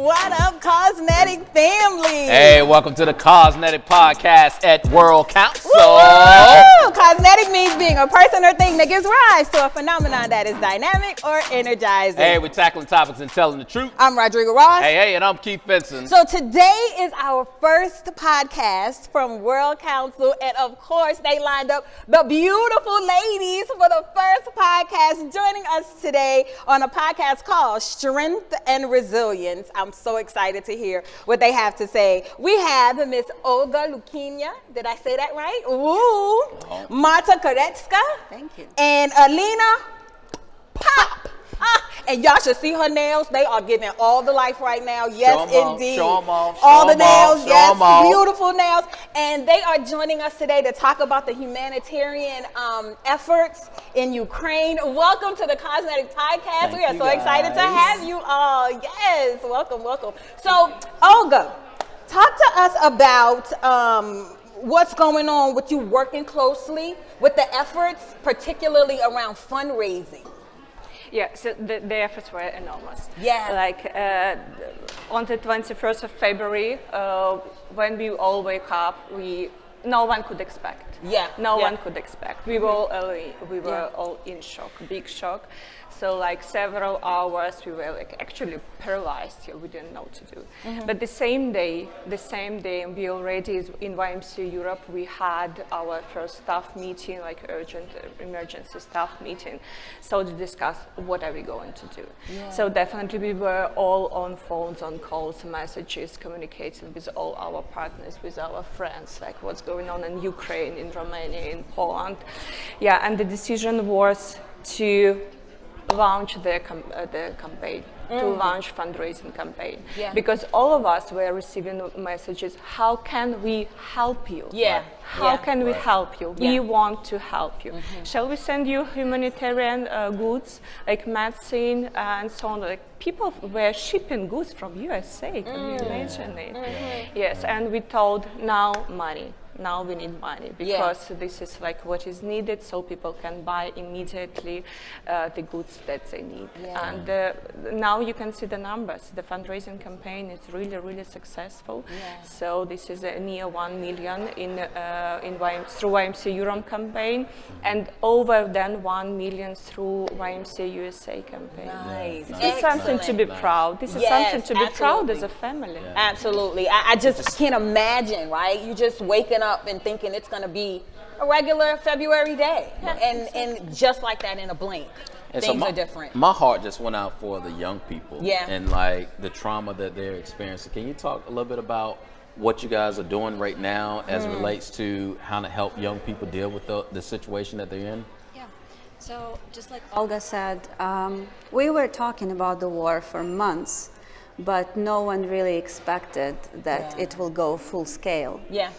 What up, Cosmetic family? Hey, welcome to the Cosmetic Podcast at World Council. Woo! Cosmetic means being a person or thing that gives rise to a phenomenon that is dynamic or energizing. Hey, we're tackling topics and telling the truth. I'm Rodrigo Ross. Hey, and I'm Keith Benson. So today is our first podcast from World Council, and of course they lined up the beautiful ladies for the first podcast joining us today on a podcast called Strength and Resilience. I'm so excited to hear what they have to say. We have Miss Olga Lukina. Did I say that right? Woo! Oh. Marta Huretska. Thank you. And Alina Pop. And y'all should see her nails. They are giving all the life right now. Yes, indeed. Show them off. All the nails, yes, beautiful nails. And they are joining us today to talk about the humanitarian efforts in Ukraine. Welcome to the Cosmetic Podcast. We are so excited to have you all. Yes, welcome, welcome. So, Olga, talk to us about what's going on with you working closely with the efforts, particularly around fundraising. Yeah, so the efforts were enormous. Yeah. Like on the 21st of February, when we all wake up, no one could expect. Yeah. No one could expect. We were all in shock, big shock. So like several hours, we were like actually paralyzed here. We didn't know what to do. But the same day, we already in YMCA Europe, we had our first staff meeting, like urgent emergency staff meeting. So to discuss what are we going to do. Yeah. So definitely we were all on phones, on calls, messages, communicating with all our partners, with our friends, like what's going on in Ukraine, in Romania, in Poland. Yeah, and the decision was to launch the campaign, to launch fundraising campaign, because all of us were receiving messages. How can we help you? Yeah. How can we help you? We want to help you. Shall we send you humanitarian goods like medicine and so on? Like people were shipping goods from USA. Can you imagine it? Yes, and we told now money. Now we need money because this is like what is needed, so people can buy immediately the goods that they need. Yeah. And now you can see the numbers. The fundraising campaign is really, really successful. Yeah. So this is a near 1 million through YMCA Europe campaign, and over than 1 million through YMCA USA campaign. Nice. This is something to be proud. This is something to be proud as a family. Yeah. Absolutely. I just can't imagine, right? You just waking up and thinking it's going to be a regular February day. And just like that in a blink. And things are different. My heart just went out for the young people and like the trauma that they're experiencing. Can you talk a little bit about what you guys are doing right now as it relates to how to help young people deal with the situation that they're in? Yeah, so just like Olga said, we were talking about the war for months, but no one really expected that it will go full scale. Yeah.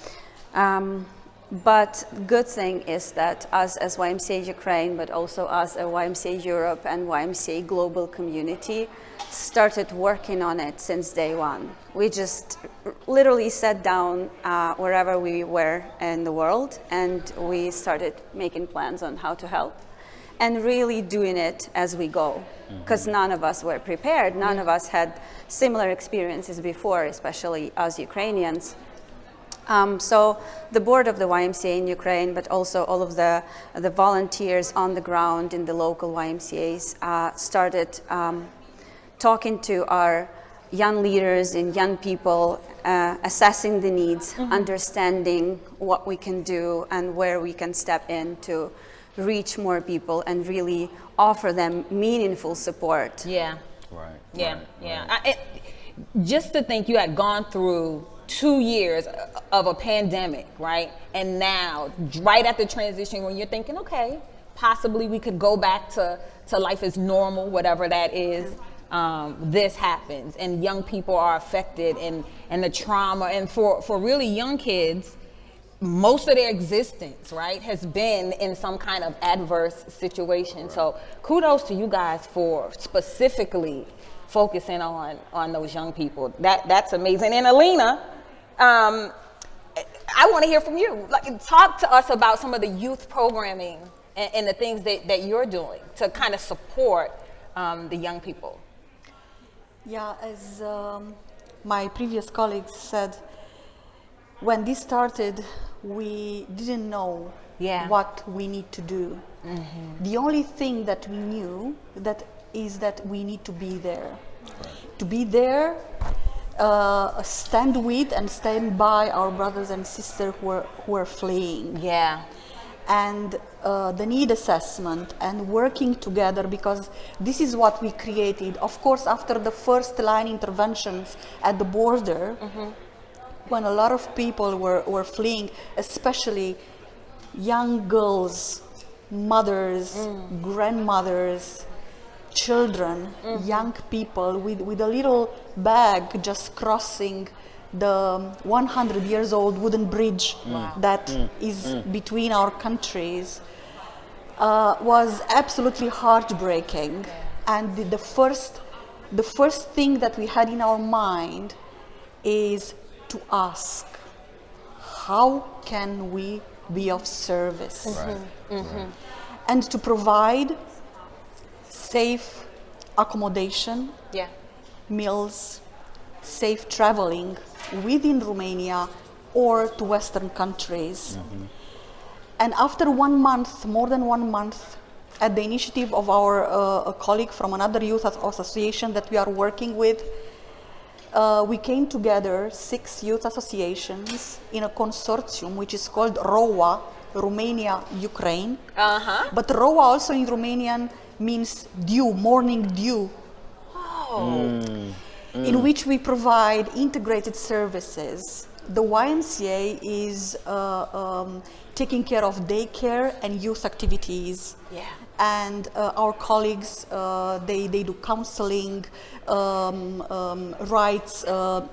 But good thing is that us as YMCA Ukraine, but also us as YMCA Europe and YMCA global community started working on it since day one. We just literally sat down wherever we were in the world, and we started making plans on how to help and really doing it as we go, because none of us were prepared. None of us had similar experiences before, especially us Ukrainians. So the board of the YMCA in Ukraine, but also all of the volunteers on the ground in the local YMCAs started talking to our young leaders and young people, assessing the needs, understanding what we can do and where we can step in to reach more people and really offer them meaningful support. Yeah. Right. Yeah. Just to think you had gone through 2 years of a pandemic, right? And now, right at the transition when you're thinking, okay, possibly we could go back to life as normal, whatever that is, this happens and young people are affected and the trauma. And for really young kids, most of their existence, right, has been in some kind of adverse situation. Right. So kudos to you guys for specifically focusing on those young people. That's amazing. And Alina, I want to hear from you. Like, talk to us about some of the youth programming and the things that you're doing to kind of support the young people. Yeah, as my previous colleagues said, when this started, we didn't know what we need to do. The only thing that we knew is that we need to be there. Right. To be there, stand with and stand by our brothers and sisters who are fleeing. Yeah. And the need assessment and working together, because this is what we created. Of course, after the first line interventions at the border, when a lot of people were fleeing, especially young girls, mothers, grandmothers, children, young people with a little bag just crossing the 100 years old wooden bridge that is between our countries, was absolutely heartbreaking. And the first thing that we had in our mind is to ask, how can we be of service? And to provide safe accommodation, meals, safe traveling within Romania or to Western countries. And after 1 month, more than 1 month, at the initiative of our a colleague from another youth association that we are working with, we came together, 6 youth associations, in a consortium which is called ROA, Romania, Ukraine. But ROA also in Romanian means dew, morning dew. In which we provide integrated services. The YMCA is taking care of daycare and youth activities. And our colleagues, they do counseling, rights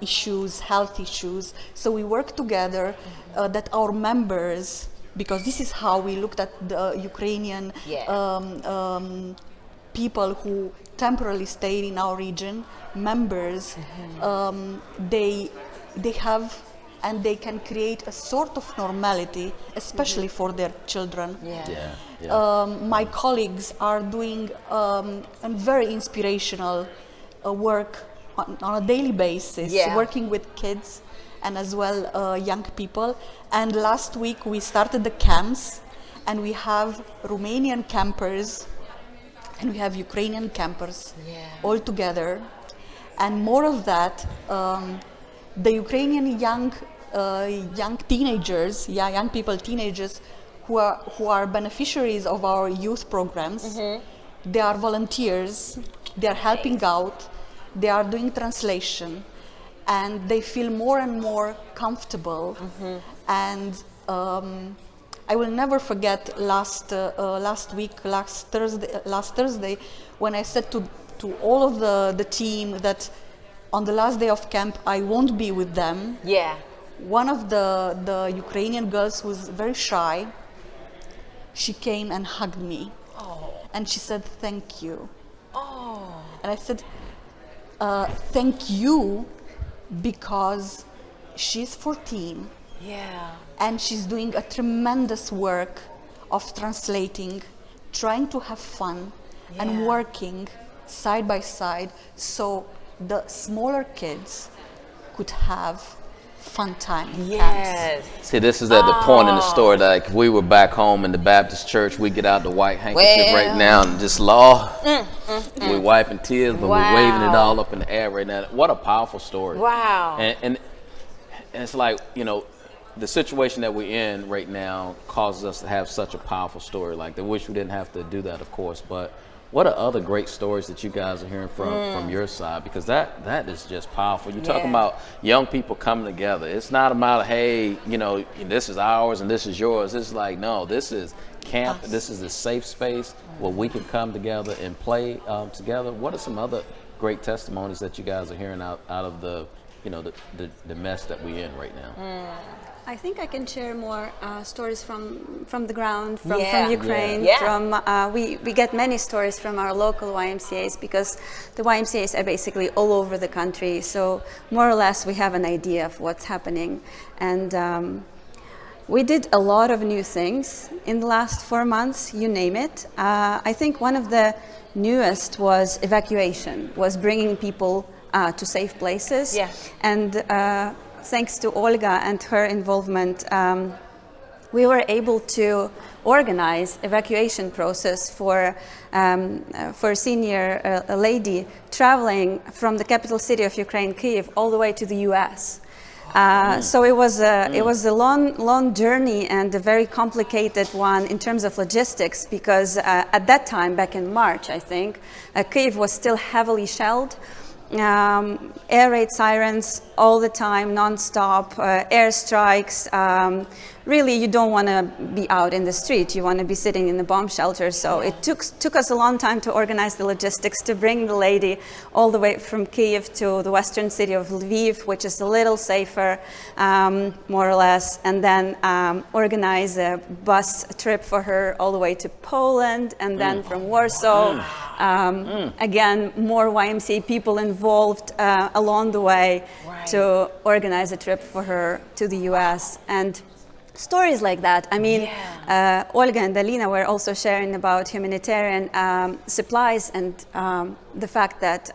issues, health issues. So we work together that our members, because this is how we looked at the Ukrainian people who temporarily stayed in our region, members, they have and they can create a sort of normality, especially for their children. My colleagues are doing a very inspirational work on a daily basis, working with kids and as well young people. And last week we started the camps, and we have Romanian campers and we have Ukrainian campers all together. And more of that, the Ukrainian young teenagers, young people, teenagers who are beneficiaries of our youth programs, they are volunteers, they are helping out, they are doing translation, and they feel more and more comfortable. And I will never forget last Thursday, when I said to all of the team that on the last day of camp I won't be with them. One of the Ukrainian girls who was very shy, she came and hugged me. And she said, "Thank you." And I said, "Thank you," because she's 14. And she's doing a tremendous work of translating, trying to have fun, and working side by side so the smaller kids could have fun time in camps. See, this is at the point in the story that, like, if we were back home in the Baptist church, we get out the white handkerchief right now and just we're wiping tears, but we're waving it all up in the air right now. What a powerful story. And it's like, you know, the situation that we're in right now causes us to have such a powerful story. Like, I wish we didn't have to do that, of course, but what are other great stories that you guys are hearing from your side? Because that is just powerful. You're talking about young people coming together. It's not about, hey, you know, this is ours and this is yours. It's like, no, this is camp. This is a safe space where we can come together and play together. What are some other great testimonies that you guys are hearing out of the, you know, the mess that we're in right now? I think I can share more stories from the ground, from Ukraine. We get many stories from our local YMCAs, because the YMCAs are basically all over the country. So more or less we have an idea of what's happening. And we did a lot of new things in the last 4 months, you name it. I think one of the newest was evacuation, was bringing people to safe places. Yeah. And thanks to Olga and her involvement, we were able to organize evacuation process for a senior lady traveling from the capital city of Ukraine, Kyiv, all the way to the U.S. So it was a long journey and a very complicated one in terms of logistics, because at that time, back in March, I think, Kyiv was still heavily shelled. Air raid sirens all the time, non-stop, airstrikes. Really, you don't want to be out in the street. You want to be sitting in the bomb shelter. So it took us a long time to organize the logistics to bring the lady all the way from Kyiv to the western city of Lviv, which is a little safer, more or less, and then organize a bus trip for her all the way to Poland, and then from Warsaw. Again, more YMCA people involved along the way to organize a trip for her to the US. And stories like that. I mean, Olga and Alina were also sharing about humanitarian supplies and the fact that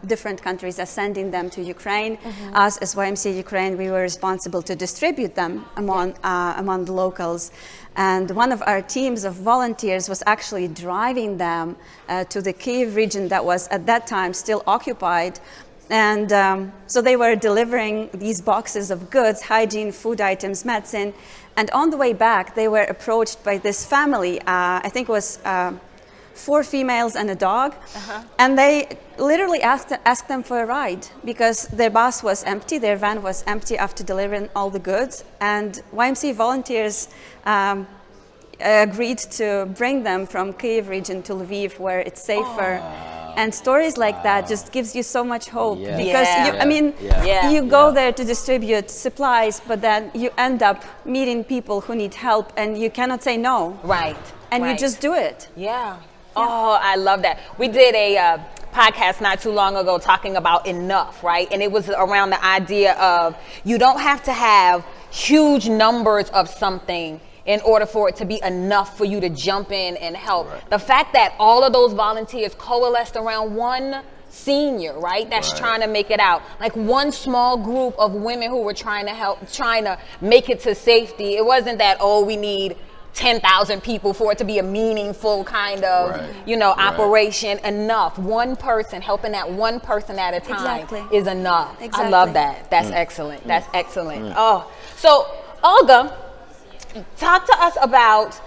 different countries are sending them to Ukraine. Us, as YMCA Ukraine, we were responsible to distribute them among the locals. And one of our teams of volunteers was actually driving them to the Kyiv region that was at that time still occupied. And so they were delivering these boxes of goods, hygiene, food items, medicine. And on the way back, they were approached by this family. I think it was 4 females and a dog. And they literally asked them for a ride because their bus was empty, their van was empty after delivering all the goods. And YMCA volunteers agreed to bring them from Kyiv region to Lviv, where it's safer. And stories like that just gives you so much hope, because you go there to distribute supplies, but then you end up meeting people who need help, and you cannot say no. Right. And you just do it. Yeah. Oh, I love that. We did a podcast not too long ago talking about enough, right? And it was around the idea of you don't have to have huge numbers of something in order for it to be enough for you to jump in and help. Right. The fact that all of those volunteers coalesced around one senior, right, that's trying to make it out, like one small group of women who were trying to help, trying to make it to safety. It wasn't that, oh, we need 10,000 people for it to be a meaningful kind of, operation. Enough. One person, helping that one person at a time is enough. I love that. That's excellent. That's excellent. Oh, so Olga, talk to us about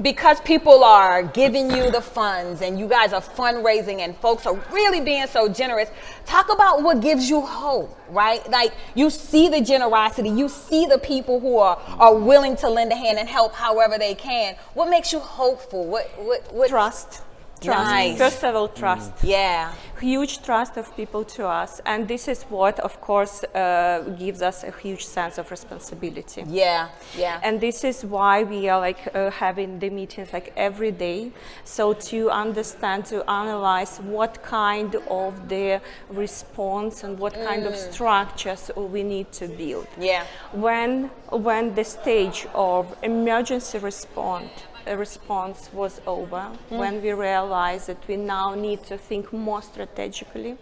because people are giving you the funds and you guys are fundraising and folks are really being so generous. Talk about what gives you hope, right? Like, you see the generosity, you see the people who are willing to lend a hand and help however they can. What makes you hopeful? What Trust. Nice. First of all, trust. Yeah. Huge trust of people to us. And this is what, of course, gives us a huge sense of responsibility. Yeah. Yeah. And this is why we are having the meetings every day. So to understand, to analyze what kind of the response and what kind of structures we need to build. Yeah. When the stage of emergency response was over, when we realized that we now need to think more strategically,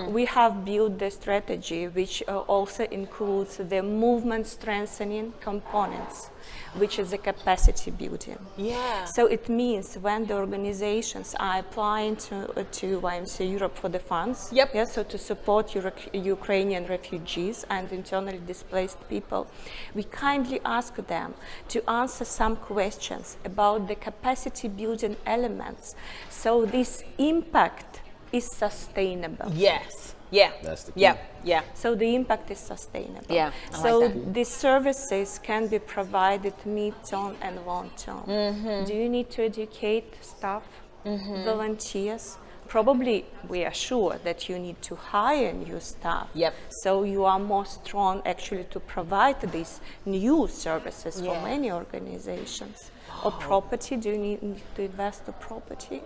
we have built the strategy which also includes the movement strengthening components, which is the capacity building. Yeah. So it means when the organizations are applying to YMCA Europe for the funds, so to support Ukrainian refugees and internally displaced people, we kindly ask them to answer some questions about the capacity building elements, so this impact is sustainable. Yes. Yeah. That's the key. Yeah. Yeah. So the impact is sustainable. Yeah. So these services can be provided mid-term and long-term. Do you need to educate staff, volunteers? Probably we are sure that you need to hire new staff. So you are more strong actually to provide these new services for many organizations. Or property, do you need to invest in property?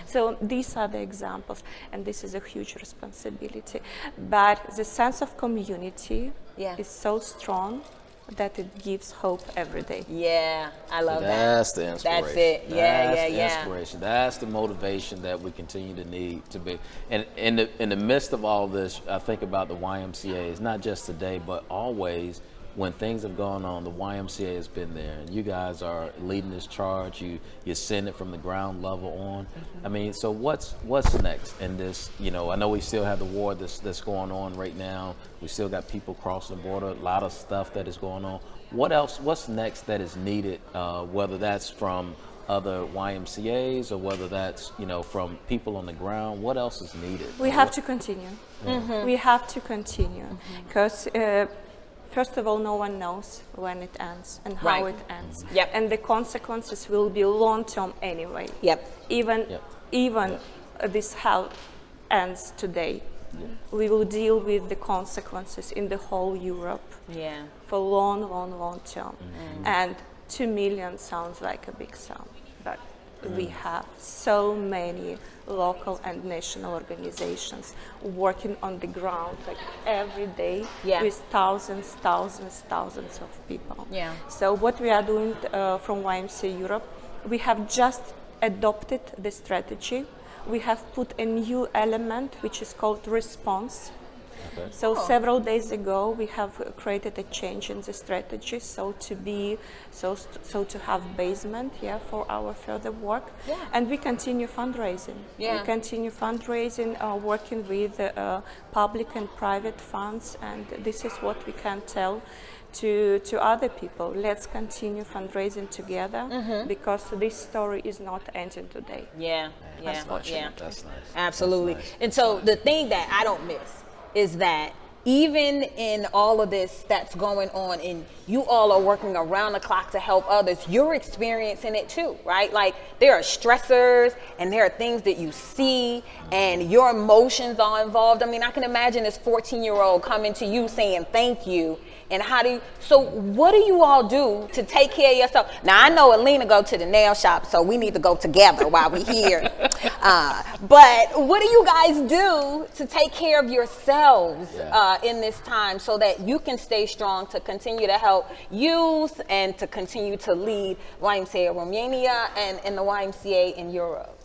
So these are the examples, and this is a huge responsibility. But the sense of community is so strong, that it gives hope every day. Yeah, I love that. That's the inspiration. That's it. Yeah, That's yeah, the inspiration. That's the motivation that we continue to need to be. And in the midst of all this, I think about the YMCAs, not just today, but always. When things have gone on, the YMCA has been there, and you guys are leading this charge. You send it from the ground level on. I mean, so what's next in this? You know, I know we still have the war that's going on right now. We still got people crossing the border. A lot of stuff that is going on. What else? What's next that is needed? Whether that's from other YMCAs or whether that's from people on the ground. What else is needed? We have to continue. We have to continue because. First of all, no one knows when it ends and how it ends. Yep. And the consequences will be long-term anyway. Yep. Even this health ends today. We will deal with the consequences in the whole Europe for long term. And 2 million sounds like a big sum, but we have so many local and national organizations working on the ground like every day with thousands of people. So what we are doing from YMCA Europe, we have just adopted the strategy. We have put a new element which is called response. So several days ago we have created a change in the strategy so to have basement for our further work, and we continue fundraising. We continue fundraising, working with public and private funds, and this is what we can tell to other people. Let's continue fundraising together because this story is not ending today. That's nice. Absolutely. That's nice. And so the thing that I don't miss is that even in all of this that's going on and you all are working around the clock to help others, you're experiencing it too, right? Like there are stressors and there are things that you see and your emotions are involved. I mean, I can imagine this 14-year-old coming to you saying thank you. And so what do you all do to take care of yourself? Now, I know Alina go to the nail shop, so we need to go together while we're here. But what do you guys do to take care of yourselves in this time so that you can stay strong to continue to help youth and to continue to lead YMCA Romania and the YMCA in Europe?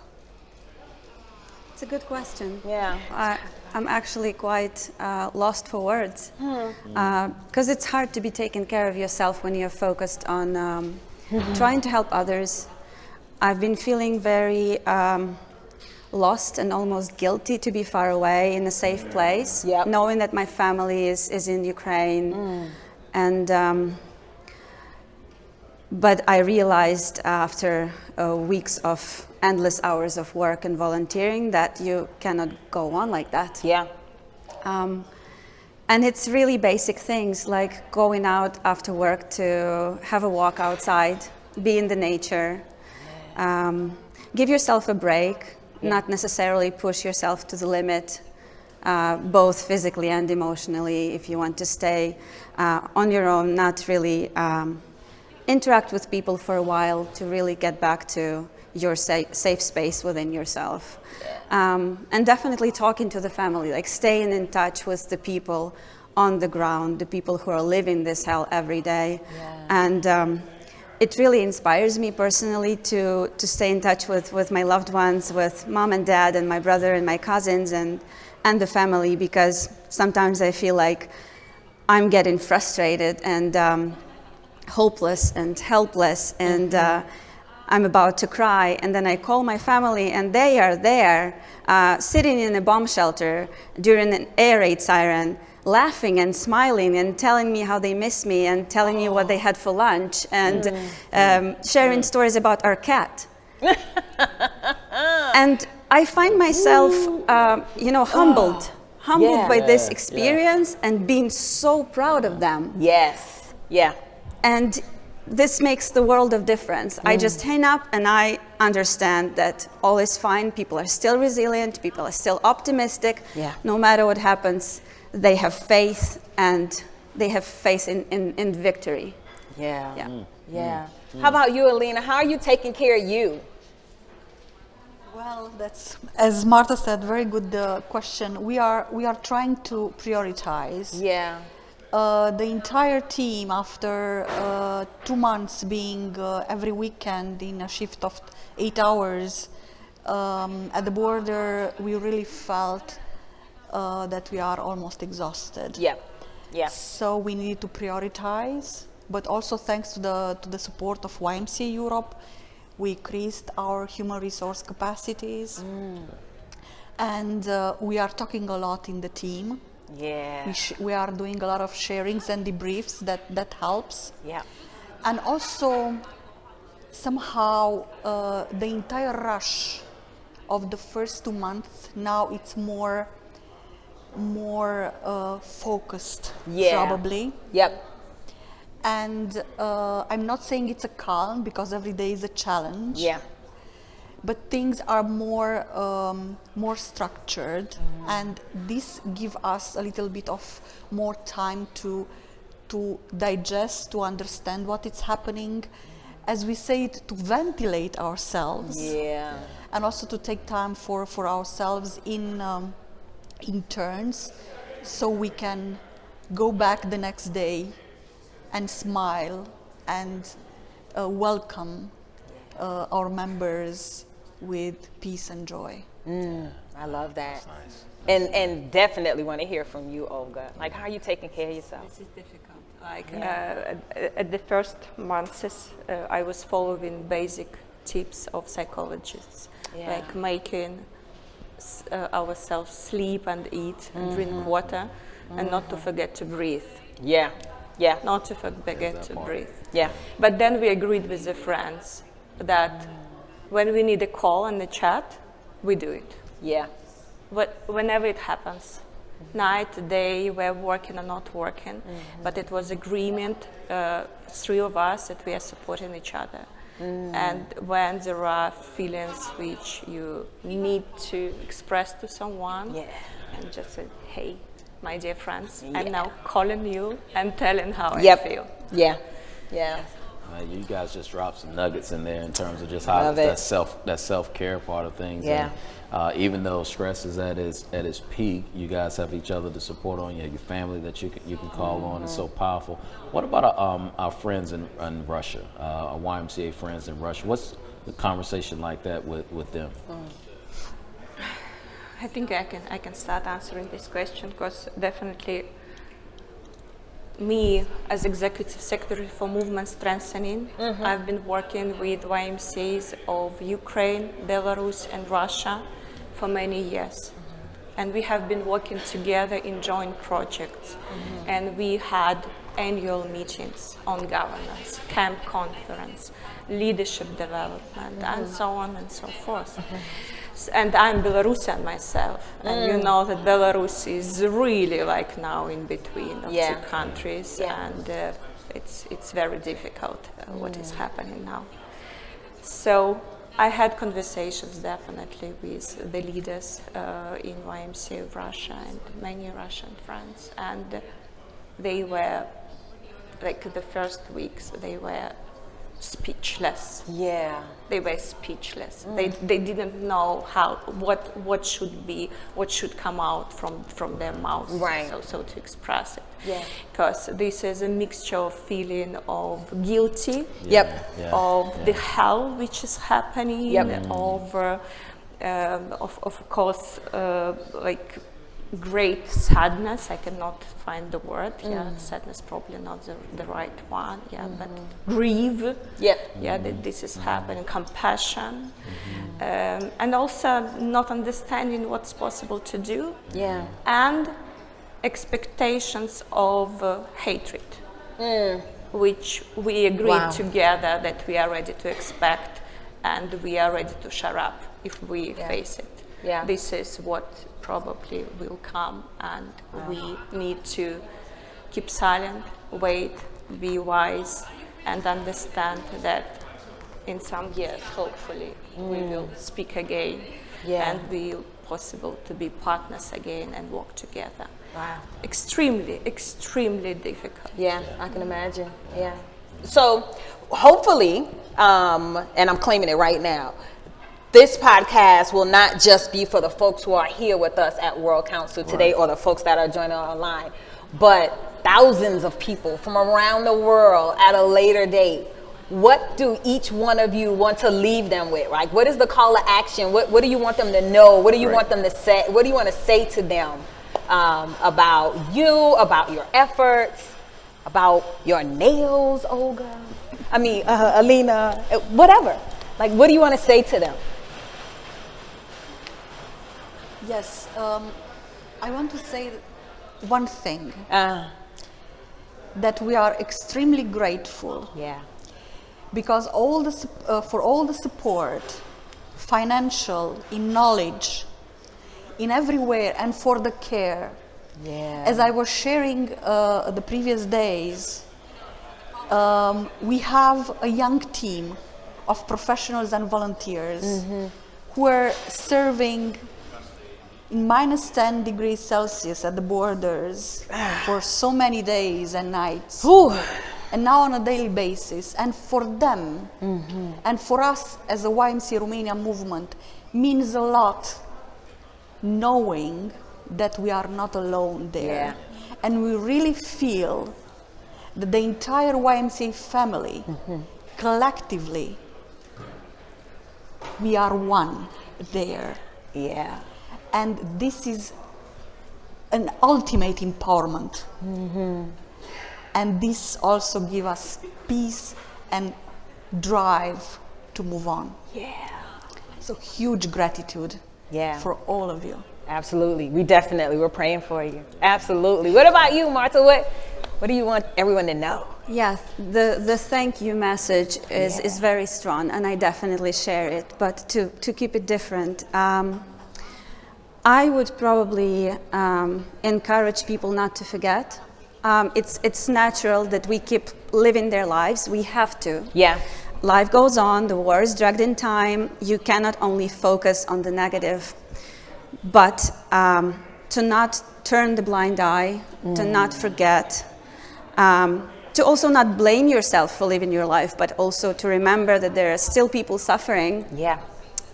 It's a good question. Yeah. I'm actually quite lost for words because it's hard to be taking care of yourself when you're focused on trying to help others. I've been feeling very lost and almost guilty to be far away in a safe place, knowing that my family is in Ukraine. And but I realized after weeks of endless hours of work and volunteering that you cannot go on like that. And it's really basic things like going out after work to have a walk outside, be in the nature, give yourself a break, not necessarily push yourself to the limit, both physically and emotionally. If you want to stay on your own, not really interact with people for a while to really get back to your safe space within yourself. And definitely talking to the family, like staying in touch with the people on the ground, the people who are living this hell every day. And it really inspires me personally to stay in touch with my loved ones, with mom and dad and my brother and my cousins and the family, because sometimes I feel like I'm getting frustrated and hopeless and helpless and I'm about to cry, and then I call my family and they are there sitting in a bomb shelter during an air raid siren, laughing and smiling and telling me how they miss me and telling me what they had for lunch and sharing stories about our cat. And I find myself humbled by this experience and being so proud of them. And this makes the world of difference. I just hang up and I understand that all is fine. People are still resilient. People are still optimistic. No matter what happens, they have faith and they have faith in victory. How about you, Alina? How are you taking care of you? Well, that's, as Marta said, very good question. We are trying to prioritize. the entire team, after 2 months being every weekend in a shift of 8 hours at the border, we really felt that we are almost exhausted. Yeah. Yeah. So we needed to prioritize, but also thanks to the support of YMCA Europe, we increased our human resource capacities. And we are talking a lot in the team. Yeah. We are doing a lot of sharings and debriefs that helps. Yeah. And also somehow the entire rush of the first 2 months, now it's more focused, probably. Yep. And I'm not saying it's a calm, because every day is a challenge. Yeah. But things are more structured, and this gives us a little bit of more time to digest, to understand what is happening, as we say it, to ventilate ourselves. Yeah. And also to take time for ourselves in turns, so we can go back the next day and smile and welcome our members with peace and joy. I love that. Nice. And definitely want to hear from you, Olga. Like, how are you taking care of yourself? This is difficult. Like, at the first months, I was following basic tips of psychologists, like making ourselves sleep and eat and drink water, and not to forget to breathe. Yeah. Yeah. Not to forget to breathe. Yeah. But then we agreed with the friends that when we need a call and a chat, we do it. Yeah. Whenever it happens, night, day, we're working or not working, but it was agreement, three of us, that we are supporting each other. And when there are feelings which you need to express to someone, and just say, hey, my dear friends, I'm now calling you and telling how I feel. Yeah. Yeah. You guys just dropped some nuggets in there in terms of just how that self-care part of things. Yeah. And, even though stress is at its peak, you guys have each other to support on. You have your family that you can call on. It's so powerful. What about our friends in Russia, our YMCA friends in Russia? What's the conversation like that with them? I think I can start answering this question, because definitely me as Executive Secretary for Movement Strengthening, I've been working with YMCAs of Ukraine, Belarus and Russia for many years. And we have been working together in joint projects. And we had annual meetings on governance, camp conference, leadership development, and so on and so forth. And I'm Belarusian myself, and you know that Belarus is really like now in between of two countries, and it's very difficult what is happening now. So I had conversations definitely with the leaders in YMCA of Russia and many Russian friends, and they were, like the first weeks, they were speechless. Yeah. They were speechless. They didn't know what should come out from their mouths. Right. So to express it. Yeah. Because this is a mixture of feeling of guilty. Of the hell which is happening. Of course, like great sadness. I cannot find the word. Sadness probably not the right one. But grieve. That this is happening. Compassion, and also not understanding what's possible to do. And expectations of hatred, which we agreed together that we are ready to expect, and we are ready to shut up if we face it. This is what probably will come, and we need to keep silent, wait, be wise, and understand that in some years, hopefully, we will speak again and be possible to be partners again and work together. Extremely, extremely difficult. I can imagine. So hopefully, and I'm claiming it right now, this podcast will not just be for the folks who are here with us at World Council today or the folks that are joining online, but thousands of people from around the world at a later date, what do each one of you want to leave them with? Like, what is the call to action? What do you want them to know? What do you want them to say? What do you want to say to them about you, about your efforts, about your nails, Olga? I mean, Alina, whatever. Like, what do you want to say to them? Yes, I want to say one thing. That we are extremely grateful. Yeah. Because for all the support, financial, in knowledge, in everywhere, and for the care. Yeah. As I was sharing the previous days, we have a young team of professionals and volunteers who are serving in minus 10 degrees Celsius at the borders for so many days and nights. Ooh. And now on a daily basis. And for them, and for us as a YMCA Romania movement, means a lot knowing that we are not alone there. Yeah. And we really feel that the entire YMCA family, collectively, we are one there. Yeah. And this is an ultimate empowerment. And this also gives us peace and drive to move on. Yeah. So huge gratitude for all of you. Absolutely. We're praying for you. Absolutely. What about you, Marta? What do you want everyone to know? Yes, the thank you message is very strong, and I definitely share it. But to keep it different, I would probably encourage people not to forget. It's natural that we keep living their lives. We have to. Yeah. Life goes on. The war is dragged in time. You cannot only focus on the negative, but to not turn the blind eye, to not forget, to also not blame yourself for living your life, but also to remember that there are still people suffering. Yeah.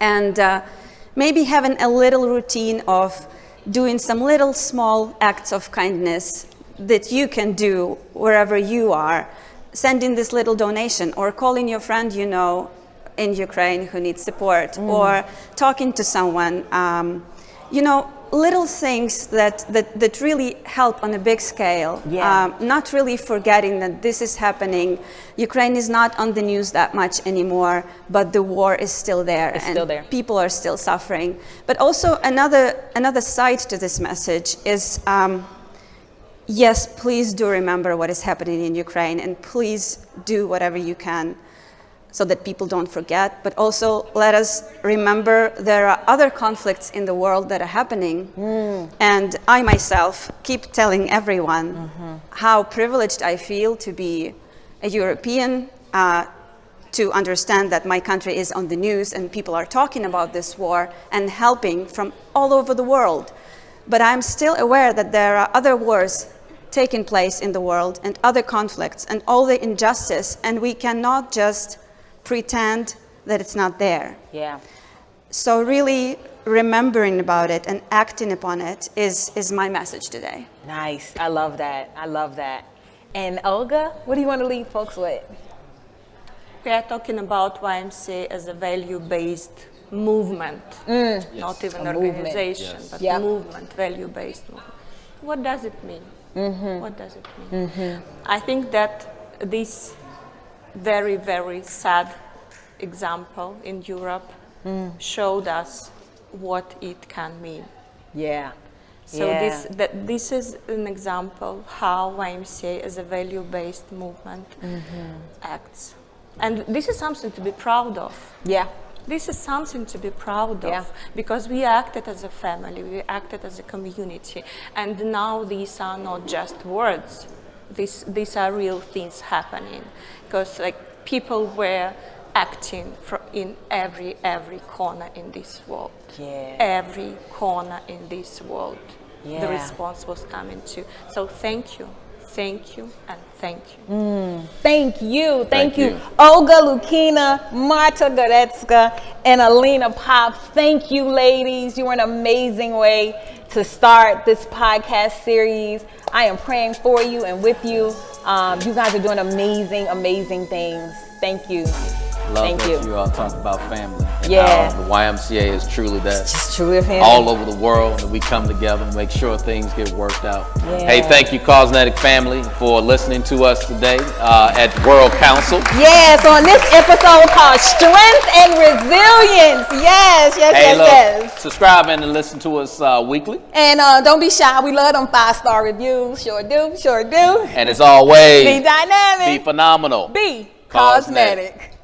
And maybe having a little routine of doing some little small acts of kindness that you can do wherever you are, sending this little donation or calling your friend you know in Ukraine who needs support, or talking to someone, little things that really help on a big scale. Yeah. Not really forgetting that this is happening. Ukraine is not on the news that much anymore, but the war is still there. It's still there. People are still suffering. But also another side to this message is, yes, please do remember what is happening in Ukraine, and please do whatever you can so that people don't forget. But also let us remember there are other conflicts in the world that are happening. And I myself keep telling everyone how privileged I feel to be a European, to understand that my country is on the news and people are talking about this war and helping from all over the world. But I'm still aware that there are other wars taking place in the world and other conflicts and all the injustice, and we cannot just pretend that it's not there. Yeah. So really remembering about it and acting upon it is my message today. Nice. I love that. I love that. And Olga, what do you want to leave folks with? We are talking about YMCA as a value-based movement, not even an organization, but movement, value-based movement. What does it mean? What does it mean? I think that this very, very sad example in Europe showed us what it can mean. Yeah. So this is an example how YMCA as a value-based movement acts. And this is something to be proud of. Yeah. This is something to be proud of, because we acted as a family, we acted as a community, and now these are not just words. These are real things happening, because people were acting in every corner in this world. Yeah. Every corner in this world, yeah. The response was coming to. So thank you, and thank you. Thank you. Thank you. Olga Lukina, Marta Huretska, and Alina Pop. Thank you, ladies. You were an amazing way to start this podcast series. I am praying for you and with you. You guys are doing amazing, amazing things. Thank you. Love that you all talk about family. And Yeah. how the YMCA is truly that. Just truly a family. All over the world, and we come together and make sure things get worked out. Yeah. Hey, thank you, Cosmetic family, for listening to us today at World Council. Yes, on this episode called Strength and Resilience. Yes, yes, Hey, yes, look, yes. subscribe and listen to us weekly. And don't be shy. We love them 5-star reviews. Sure do, sure do. And as always, Be dynamic. be phenomenal. Be Cosmetic. cosmetic.